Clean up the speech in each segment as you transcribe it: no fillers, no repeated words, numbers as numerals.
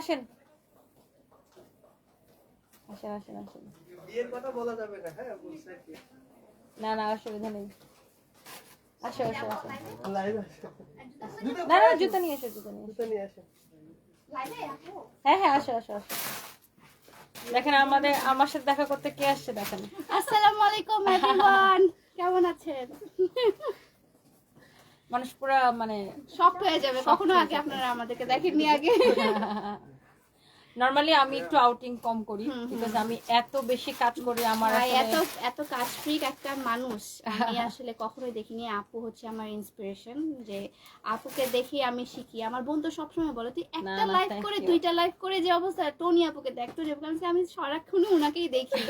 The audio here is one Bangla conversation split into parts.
আসেন আসেন আসেন আসেন। বিয়ের কথা বলা যাবে না, হ্যাঁ বলছে কি? না না অসুবিধা নেই, আসো আসো আসো। লাইভ আছে। না না জুতো নিয়ে এসো, জুতো নিয়ে এসো। জুতো নিয়ে আসো। হ্যাঁ হ্যাঁ আসো আসো আসো। দেখেন আমার সাথে দেখা করতে কে আসছে দেখেন। আসসালামু আলাইকুম এভরিওয়ান, কেমন আছেন? মানুষ পুরা মানে শক্ট হয়ে যাবে, কখনো আগে আপনারা আমাদেরকে দেখেননি আগে। নরমালি আমি একটু আউটিং কম করি বিকজ আমি এত বেশি কাজ করি। আমার ভাই, আসলে এত কাজ ফ্রিক একটা মানুষ আমি আসলে কখনোই দেখিনি। আপু হচ্ছে আমার ইন্সপিরেশন, যে আপুকে দেখি আমি শিখি। আমার বোন তো সবসময় বলে তুই একটা না, লাইভ thank করে you. 2টা লাইভ করে যে অবস্থা, টনি আপুকে দেখ তো আমি সারাক্ষণই ওনাকেই দেখি,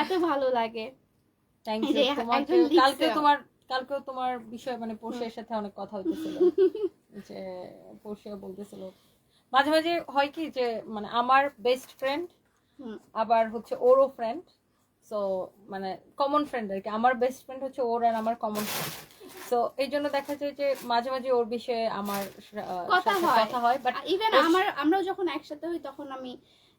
এত ভালো লাগে। থ্যাংক এই যে ইউ তোমাকে। একজন লিখছে। কালকেও তোমার বিষয়ে মানে পড়শির সাথে অনেক কথা হইতেছিল যে পড়শিও বলতেছিল মাঝে মাঝে হয় কি যে মানে আমার বেস্ট ফ্রেন্ড আবার হচ্ছে ওরও ফ্রেন্ড, সো মানে কমন ফ্রেন্ড আর কি। আমার বেস্ট ফ্রেন্ড হচ্ছে ওর আর আমার কমন ফ্রেন্ড, সো এই জন্য দেখা যায় যে মাঝে মাঝে ওর বিষয়ে আমার কথা হয়। বাট ইভেন আমরাও যখন একসাথে হই তখন আমি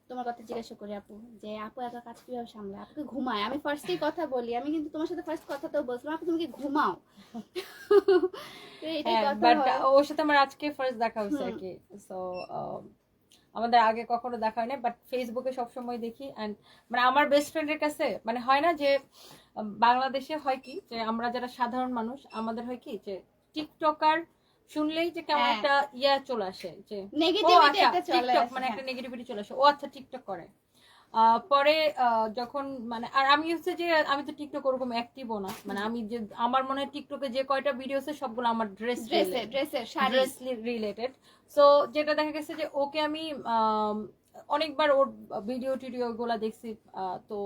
তোমার কথা জিজ্ঞাসা করি আপু, যে আপু একা কাজ কিভাবে সামলায়, আপুকে ঘুমায়। আমি ফার্স্টেই কথা বলি, আমি কিন্তু তোমার সাথে ফার্স্ট কথাটাও বলছিলাম আপু তুমি কি ঘুমাও। তো এটাই কথা বাট হয়। ওর সাথে আমার আজকে ফার্স্ট দেখা হচ্ছে আর কি। সো আমাদের আগে কখনো দেখা হয় না, বাট ফেসবুকে সবসময় দেখি। অ্যান্ড মানে আমার বেস্ট ফ্রেন্ডের কাছে মানে হয় না যে বাংলাদেশে হয় কি যে আমরা যারা সাধারণ মানুষ আমাদের হয় কি যে টিকটকার শুনলেই যে কেমন একটা ইয়া চলে আসে যে নেগেটিভিটি একটা চলে টিকটক আসে, মানে হ্যাঁ। একটা নেগেটিভিটি চলে আসে, ও আচ্ছা টিকটক করে। পরে যখন মানে আর আমি হচ্ছে যে আমি তো টিকটক ওরকম অ্যাক্টিভও না, মানে আমি যে আমার মনে হয় টিকটকে যে কয়টা ভিডিও আছে সবগুলো আমার ড্রেসের শাড়ি ড্রেস রিলেটেড। সো যেটা দেখা গেছে যে ওকে আমি অনেকবার ওর ভিডিও টিডিও গুলা দেখছি। তো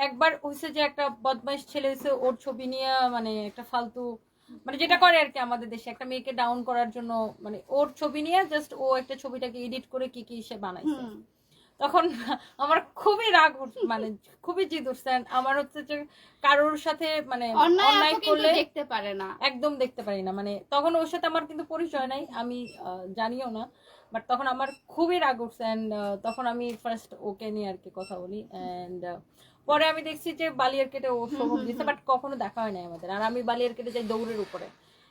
একবার হয়েছে যে একটা বদমাইশ ছেলে হয়েছে ওর ছবি নিয়ে মানে একটা ফালতু মানে যেটা করে আর কি আমাদের দেশে একটা মেয়েকে ডাউন করার জন্য, মানে ওর ছবি নিয়ে জাস্ট ও একটা ছবিটাকে এডিট করে কি কি সে বানাইছে। তখন আমার খুবই রাগ মানে খুবই জিদ উঠছে। আমার হচ্ছে যে কারোর সাথে মানে অন্যায় করলে দেখতে পারে না, একদম দেখতে পারি না। মানে তখন ওর সাথে আমার কিন্তু পরিচয় নাই, আমি জানিও না, বাট তখন আমার খুবই রাগ উঠছে। অ্যান্ড তখন আমি ফার্স্ট ওকে নিয়ে আর কি কথা বলি। অ্যান্ড পরে আমি দেখছি যে বালিয়ার কেটে ও শোভক দিচ্ছে, বাট কখনো দেখা হয় নাই আমাদের। আর আমি বালিয়ার কেটে যাই দৌড়ের উপরে,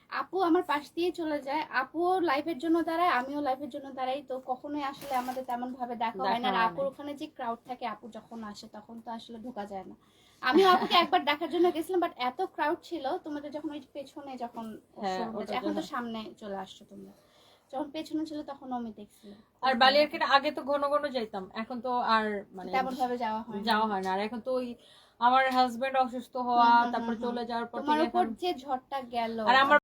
আপু আমার পাশ দিয়ে চলে যায়, আপুও লাইফের জন্য দাঁড়ায়, আমিও লাইফের জন্য দাঁড়াই। তো কখনোই আসলে আমাদের তেমন ভাবে দেখা হয় না। আর আপুর ওখানে যে ক্রাউড থাকে, আপু যখন আসে তখন তো আসলে ঢোকা যায় না। আমিও আপুকে একবার দেখার জন্য গেছিলাম, বাট এত ক্রাউড ছিল। তোমাদের যখন ওই পেছনে যখন এখন তো সামনে চলে আসছো তোমরা, যখন পেছনে ছিল তখন আমি দেখছিলাম। আর বালিয়ার কেটে আগে তো ঘন ঘন যাইতাম, এখন তো আর মানে তেমন ভাবে যাওয়া হয় না। আর এখন তো ওই আমার হাজবেন্ড অসুস্থ হওয়া, তারপর চলে যাওয়ার পর তোমার উপর যে ঝড়টা গেল, আর আমার